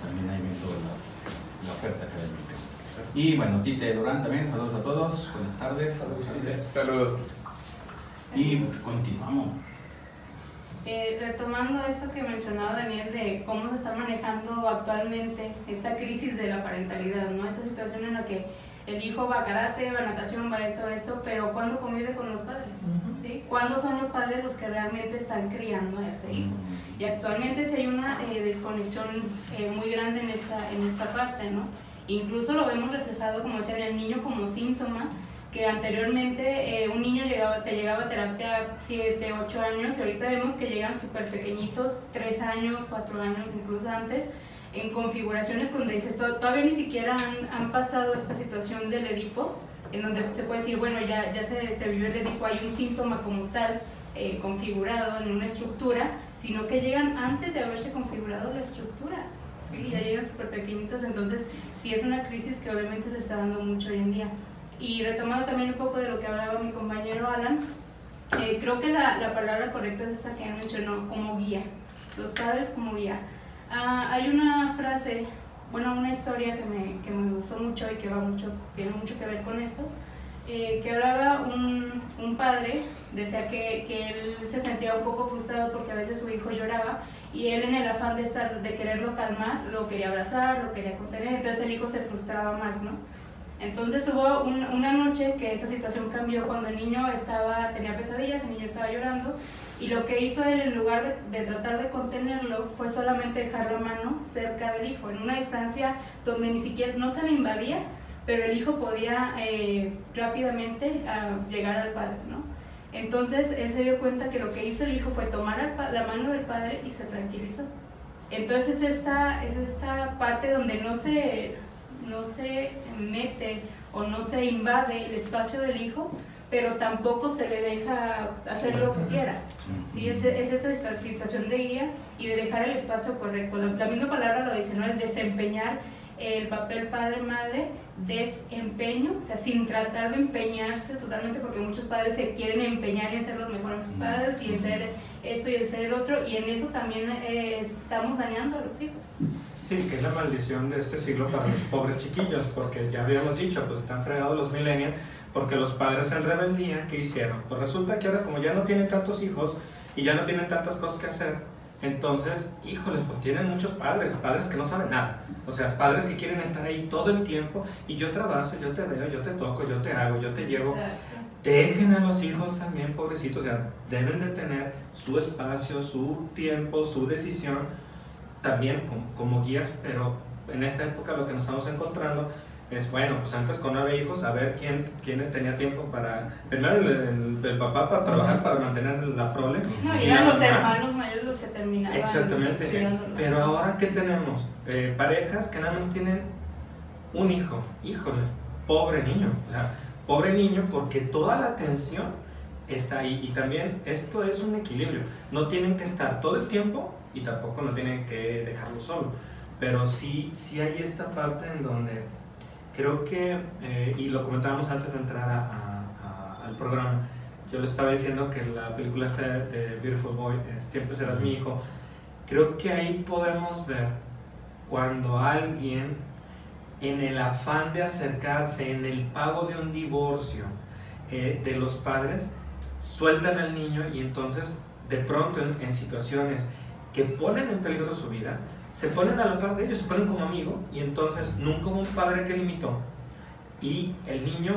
También ahí ven toda la oferta académica. Y bueno, Tite Durán también, saludos a todos, buenas tardes. Saludos. Y pues continuamos. Retomando esto que mencionaba Daniel de cómo se está manejando actualmente esta crisis de la parentalidad, ¿no? Esta situación en la que el hijo va a karate, va a natación, va a esto, pero ¿cuándo convive con los padres? ¿Sí? ¿Cuándo son los padres los que realmente están criando a este hijo? Y actualmente sí hay una desconexión muy grande en esta parte, ¿no? Incluso lo vemos reflejado, como decía, en el niño como síntoma, que anteriormente un niño te llegaba a terapia 7, 8 años y ahorita vemos que llegan súper pequeñitos, 3 años, 4 años, incluso antes, en configuraciones donde dices, todavía ni siquiera han pasado esta situación del Edipo, en donde se puede decir, bueno, ya se vivió el Edipo, hay un síntoma como tal configurado en una estructura, sino que llegan antes de haberse configurado la estructura, ¿sí? Ya llegan súper pequeñitos, entonces sí es una crisis que obviamente se está dando mucho hoy en día. Y retomando también un poco de lo que hablaba mi compañero Alan, creo que la palabra correcta es esta que él mencionó, como guía, los padres como guía. Hay una frase, una historia que me gustó mucho y que tiene mucho que ver con esto, que hablaba un padre, decía que él se sentía un poco frustrado porque a veces su hijo lloraba y él en el afán de quererlo calmar, lo quería abrazar, lo quería contener, entonces el hijo se frustraba más, ¿no? Entonces hubo una noche que esta situación cambió cuando el niño tenía pesadillas, el niño estaba llorando y lo que hizo él en lugar de tratar de contenerlo fue solamente dejar la mano cerca del hijo, en una distancia donde ni siquiera no se le invadía, pero el hijo podía rápidamente llegar al padre, ¿no? Entonces él se dio cuenta que lo que hizo el hijo fue tomar la mano del padre y se tranquilizó. Entonces es esta parte donde no se mete o no se invade el espacio del hijo, pero tampoco se le deja hacer lo que quiera. ¿Sí? Es esta situación de guía y de dejar el espacio correcto. La misma palabra lo dice, ¿no? El desempeñar el papel padre-madre, desempeño, o sea, sin tratar de empeñarse totalmente, porque muchos padres se quieren empeñar en ser los mejores padres y en ser esto y en ser el otro, y en eso también estamos dañando a los hijos. Sí, que es la maldición de este siglo para los pobres chiquillos, porque ya habíamos dicho, pues están fregados los millennials, porque los padres en rebeldía, ¿qué hicieron? Pues resulta que ahora como ya no tienen tantos hijos y ya no tienen tantas cosas que hacer, entonces, híjoles, pues tienen muchos padres que no saben nada, o sea, padres que quieren estar ahí todo el tiempo y yo te abrazo, yo te veo, yo te toco, yo te hago, yo te llevo. Dejen a los hijos también, pobrecitos, o sea, deben de tener su espacio, su tiempo, su decisión, también como guías, pero en esta época lo que nos estamos encontrando es, bueno, pues antes con 9 hijos, a ver quién tenía tiempo para, primero el papá para trabajar, para mantener la prole. No, y eran los hermanos mayores los que terminaban. Exactamente, pero ahora ¿qué tenemos? Parejas que nada más tienen un hijo, híjole, pobre niño, o sea, pobre niño porque toda la atención está ahí, y también esto es un equilibrio, no tienen que estar todo el tiempo y tampoco no tienen que dejarlo solo, pero sí hay esta parte en donde creo que, y lo comentábamos antes de entrar al programa, yo les estaba diciendo que la película esta de Beautiful Boy, Siempre serás mi hijo, creo que ahí podemos ver cuando alguien, en el afán de acercarse, en el pago de un divorcio de los padres, sueltan al niño y entonces de pronto en situaciones que ponen en peligro su vida, se ponen a la par de ellos, se ponen como amigo, y entonces nunca hubo un padre que limitó, y el niño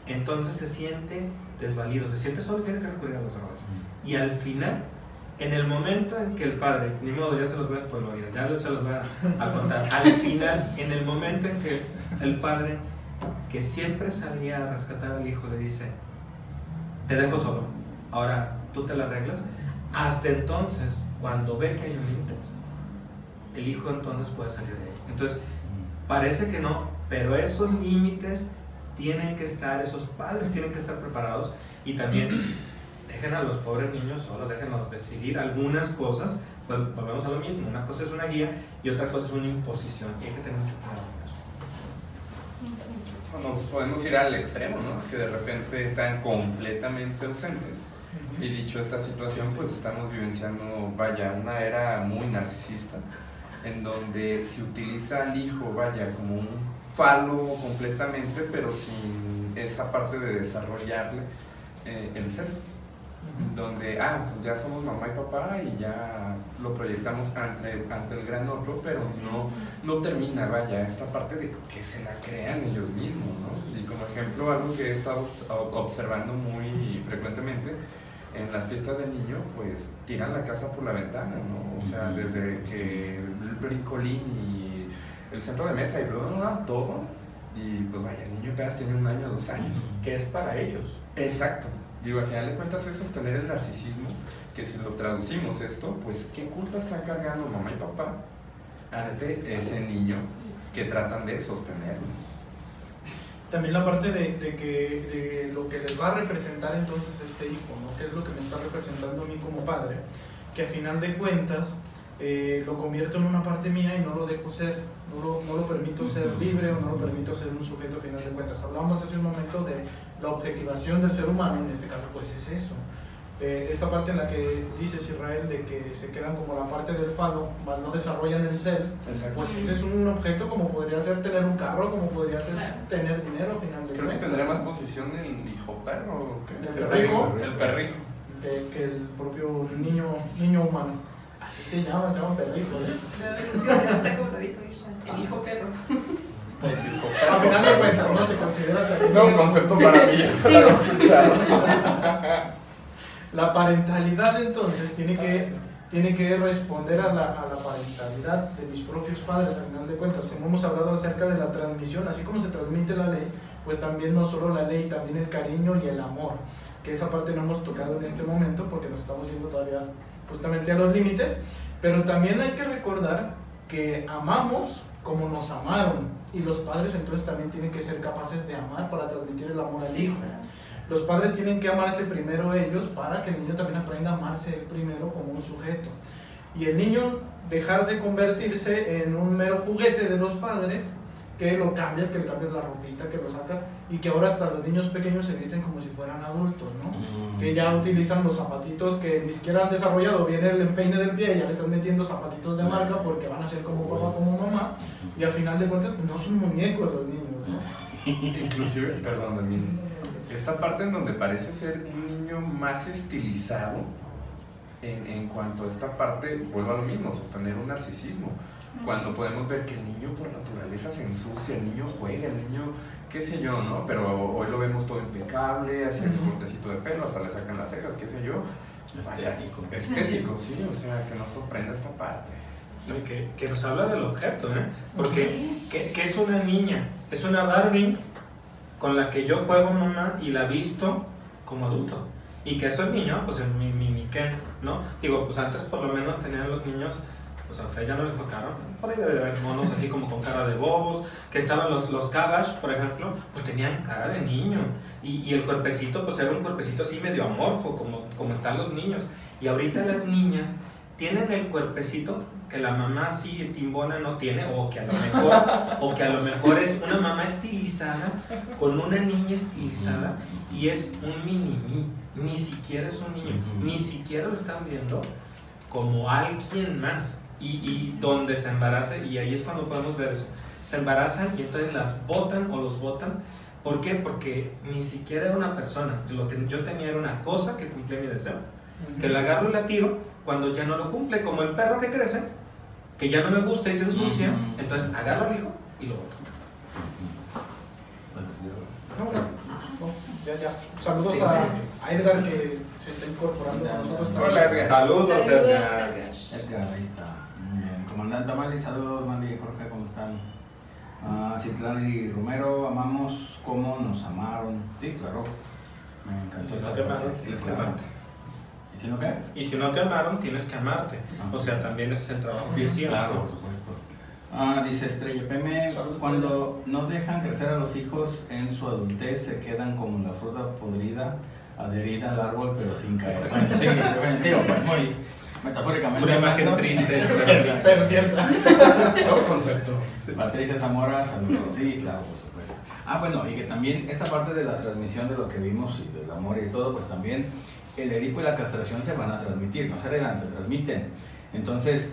entonces se siente desvalido, se siente solo y tiene que recurrir a las drogas. Y al final, en el momento en que el padre, ni modo, ya se los voy a spoiler, ya se los voy a contar, al final, en el momento en que el padre, que siempre salía a rescatar al hijo, le dice: te dejo solo, ahora tú te la arreglas, hasta entonces, cuando ve que hay un límite, el hijo entonces puede salir de ahí. Entonces, parece que no, pero esos límites tienen que estar, esos padres tienen que estar preparados, y también dejen a los pobres niños solos, déjenlos decidir algunas cosas. Pues volvemos a lo mismo, una cosa es una guía y otra cosa es una imposición, y hay que tener mucho cuidado con eso. Nos podemos ir al extremo, ¿no? Que de repente están completamente ausentes. Y dicho esta situación, pues estamos vivenciando, vaya, una era muy narcisista, en donde se utiliza al hijo, vaya, como un falo completamente, pero sin esa parte de desarrollarle el ser. Donde, pues ya somos mamá y papá y ya lo proyectamos ante el gran otro, pero no termina, vaya, esta parte de que se la crean ellos mismos, ¿no? Y como ejemplo, algo que he estado observando muy frecuentemente en las fiestas del niño, pues tiran la casa por la ventana, ¿no? O sea, desde que el brincolín y el centro de mesa y todo, y pues vaya, el niño apenas tiene 1 año, 2 años. Que es para ellos. Exacto. Digo, al final de cuentas eso es tener el narcisismo, que si lo traducimos esto, pues ¿qué culpa están cargando mamá y papá ante ese niño que tratan de sostenerlo? También la parte de lo que les va a representar entonces este hijo, ¿no? ¿Qué es lo que me está representando a mí como padre? Que a final de cuentas lo convierto en una parte mía y no lo dejo ser, no lo permito ser libre, o no lo permito ser un sujeto a final de cuentas. Hablábamos hace un momento de la objetivación del ser humano, en este caso pues es eso. Esta parte en la que dices, Israel, de que se quedan como la parte del falo, no desarrollan el self. Exacto. Pues ese es un objeto como podría ser tener un carro, como podría ser tener dinero, finalmente. Creo que tendría más posición el hijo perro, ¿El perrijo? El perrijo. Que el propio niño humano. Así se llama perrijo, No sé cómo lo dijo Israel, el hijo perro. A final de cuentas, no se considera también. No, un concepto para mí, para escuchar. La parentalidad entonces tiene que responder a la parentalidad de mis propios padres, al final de cuentas. Como hemos hablado acerca de la transmisión, así como se transmite la ley, pues también no solo la ley, también el cariño y el amor, que esa parte no hemos tocado en este momento porque nos estamos yendo todavía justamente a los límites, pero también hay que recordar que amamos como nos amaron, y los padres entonces también tienen que ser capaces de amar para transmitir el amor al hijo. Los padres tienen que amarse primero ellos para que el niño también aprenda a amarse él primero como un sujeto. Y el niño dejar de convertirse en un mero juguete de los padres, que lo cambias, que le cambias la ropita, que lo sacas, y que ahora hasta los niños pequeños se visten como si fueran adultos, ¿no? Que ya utilizan los zapatitos que ni siquiera han desarrollado bien el empeine del pie, ya le están metiendo zapatitos de marca porque van a ser como papá, como mamá, y al final de cuentas no son muñecos los niños, ¿no? Inclusive, perdón, Daniel, esta parte en donde parece ser un niño más estilizado, en cuanto a esta parte, vuelvo a lo mismo, sostener un narcisismo. Cuando podemos ver que el niño por naturaleza se ensucia, el niño juega, el niño, qué sé yo, ¿no? Pero hoy lo vemos todo impecable, hace el cortecito de pelo, hasta le sacan las cejas, qué sé yo. Estético, sí, o sea, que nos sorprenda esta parte. Que nos habla del objeto, ¿eh? Porque ¿qué es una niña? Es una Barbie con la que yo juego, mamá, y la visto como adulto. Y que eso el niño, pues mi Ken, ¿no? Digo, pues antes por lo menos tenían los niños, pues aunque ya no les tocaron, por ahí debe de haber monos así como con cara de bobos, que estaban los Cabbage, por ejemplo, pues tenían cara de niño, y el cuerpecito pues era un cuerpecito así medio amorfo, como están los niños. Y ahorita las niñas tienen el cuerpecito que la mamá así timbona no tiene, o que a lo mejor es una mamá estilizada con una niña estilizada y es un mini-mí, ni siquiera es un niño, ni siquiera lo están viendo como alguien más, y donde se embaraza, y ahí es cuando podemos ver eso, se embarazan y entonces las botan o los botan. ¿Por qué? Porque ni siquiera era una persona, lo que yo tenía era una cosa que cumplía mi deseo, que la agarro y la tiro cuando ya no lo cumple, como el perro que crece, que ya no me gusta y se ensucia, entonces agarro al hijo y lo boto. Ya. Saludos a Edgar, que se está incorporando a nosotros. Hola, Edgar. Saludos, Edgar. Edgar, ahí está. Muy bien. Comandante Mali, saludos, Mali y Jorge, ¿cómo están? Citlali Romero, amamos como nos amaron. Sí, claro. Me encantó esa frase. Sí, claro. ¿Y si no qué? Y si no te amaron, tienes que amarte. O sea, también ese es el trabajo que hicieron. Claro, por supuesto. Dice Estrella PM, cuando no dejan crecer a los hijos en su adultez, se quedan como la fruta podrida, adherida al árbol, pero sin caer. Bueno, sí, definitivo, pues muy metafóricamente. Una imagen triste, pero cierta. Nuevo concepto. Patricia Zamora, saludos. Sí, claro, por supuesto. Bueno, y que también esta parte de la transmisión de lo que vimos y del amor y todo, pues también el Edipo y la castración se van a transmitir, no se heredan, se transmiten. Entonces,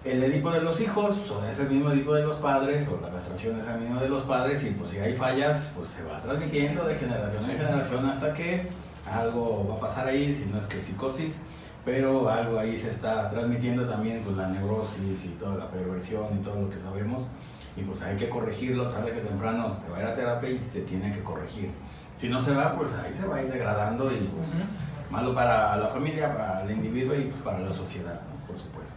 el Edipo de los hijos es el mismo Edipo de los padres, o la castración es el mismo de los padres, y pues si hay fallas, pues se va transmitiendo de generación en generación hasta que algo va a pasar ahí, si no es que psicosis, pero algo ahí se está transmitiendo también, pues la neurosis y toda la perversión y todo lo que sabemos, y pues hay que corregirlo, tarde que temprano se va a ir a terapia y se tiene que corregir. Si no se va, pues ahí se va a ir degradando y malo para la familia, para el individuo y pues para la sociedad, ¿no? Por supuesto.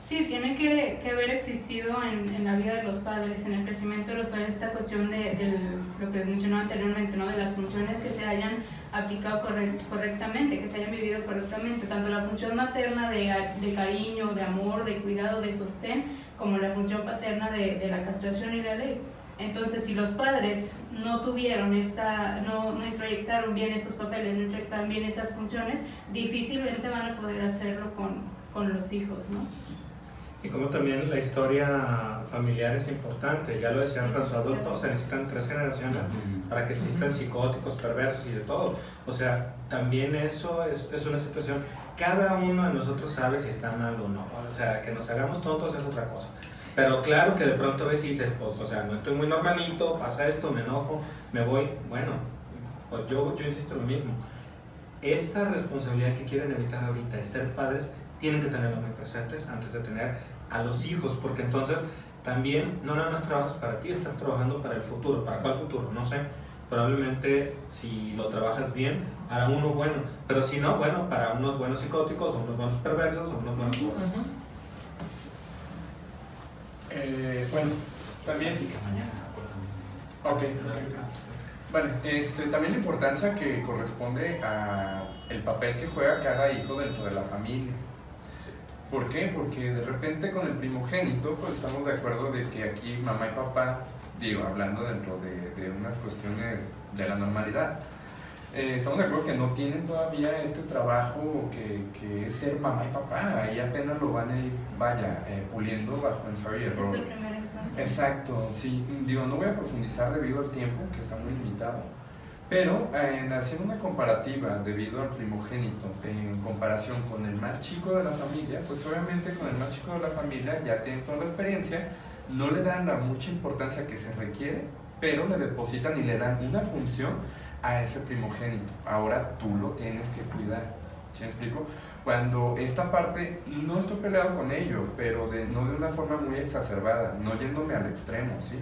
Sí, tiene que haber existido en la vida de los padres, en el crecimiento de los padres, esta cuestión de lo que les mencionaba anteriormente, ¿no? De las funciones que se hayan aplicado correctamente, que se hayan vivido correctamente, tanto la función materna de cariño, de amor, de cuidado, de sostén, como la función paterna de la castración y la ley. Entonces, si los padres no tuvieron no introyectaron bien estos papeles, no introyectaron bien estas funciones, difícilmente van a poder hacerlo con los hijos, ¿no? Y como también la historia familiar es importante, ya lo decían los adultos, se necesitan 3 generaciones para que existan psicóticos, perversos y de todo. O sea, también eso es una situación, cada uno de nosotros sabe si está mal o no. O sea, que nos hagamos tontos es otra cosa. Pero claro que de pronto ves y dices, pues, o sea, no estoy muy normalito, pasa esto, me enojo, me voy. Bueno, pues yo insisto lo mismo. Esa responsabilidad que quieren evitar ahorita de ser padres, tienen que tenerlo muy presentes antes de tener a los hijos, porque entonces también no nada más trabajas para ti, estás trabajando para el futuro. ¿Para cuál futuro? No sé. Probablemente si lo trabajas bien, hará uno bueno, pero si no, bueno, para unos buenos psicóticos, o unos buenos perversos, o unos buenos... Bueno, también... Ok. Vale, también la importancia que corresponde a el papel que juega cada hijo dentro de la familia. ¿Por qué? Porque de repente con el primogénito, pues estamos de acuerdo de que aquí mamá y papá, hablando dentro de unas cuestiones de la normalidad, estamos de acuerdo que no tienen todavía este trabajo que es ser mamá y papá, ahí apenas lo van a ir, puliendo bajo ensayo y error. Es el primer encuentro. Exacto, sí, no voy a profundizar debido al tiempo, que está muy limitado. Pero haciendo una comparativa debido al primogénito en comparación con el más chico de la familia, pues obviamente con el más chico de la familia ya tienen toda la experiencia, no le dan la mucha importancia que se requiere, pero le depositan y le dan una función a ese primogénito. Ahora tú lo tienes que cuidar, ¿sí me explico? Cuando esta parte, no estoy peleado con ello, pero no de una forma muy exacerbada, no yéndome al extremo, ¿sí?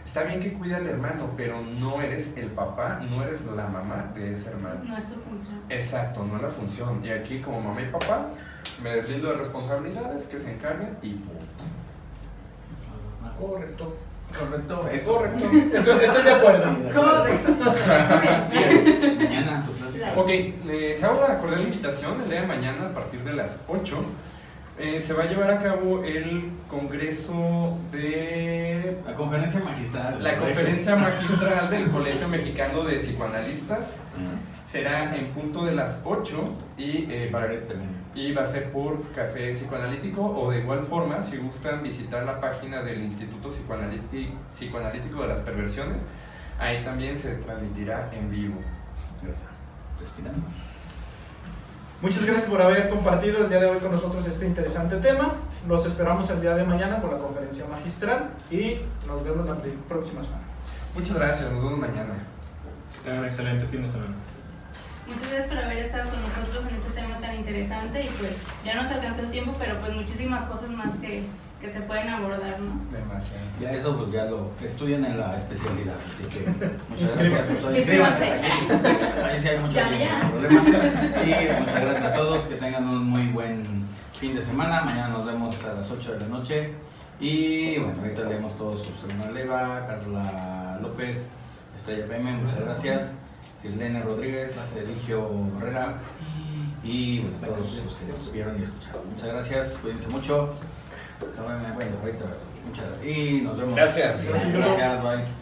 Está bien que cuida al hermano, pero no eres el papá, no eres la mamá de ese hermano. No es su función. Exacto, no es la función. Y aquí como mamá y papá, me deslindo de responsabilidades, que se encarguen y punto. Correcto. Correcto, es correcto. Estoy de acuerdo. Correcto. Mañana tu plática. Ok, les hago la cordial invitación el día de mañana a partir de las 8. Se va a llevar a cabo el congreso de... La conferencia magistral. La conferencia magistral del Colegio Mexicano de Psicoanalistas. Será en punto de las 8 y, para este medio. y va a ser por Café Psicoanalítico, o de igual forma, si gustan visitar la página del Instituto Psicoanalítico de las Perversiones, ahí también se transmitirá en vivo. Gracias. Despidamos. Muchas gracias por haber compartido el día de hoy con nosotros este interesante tema. Los esperamos el día de mañana con la conferencia magistral y nos vemos la próxima semana. Muchas gracias, nos vemos mañana. Que tengan un excelente fin de semana. Muchas gracias por haber estado con nosotros en este tema tan interesante y pues ya nos alcanzó el tiempo, pero pues muchísimas cosas más que se pueden abordar, ¿no? Demasiado. Ya eso pues ya lo estudian en la especialidad, así que muchas gracias por todo. Inscríbanse. Ahí sí hay mucho Ya. problema. Y muchas gracias a todos, que tengan un muy buen fin de semana. Mañana nos vemos a las 8 de la noche. Y bueno, ahorita leemos todos sus hermanos Leva, Carla López, Estrella PM, muchas gracias. Sirlene Rodríguez, Eligio Herrera y bueno, todos los que nos vieron y escucharon. Muchas gracias, cuídense mucho. Bueno, ahorita, muchas gracias. Y nos vemos. Gracias. Gracias, bye.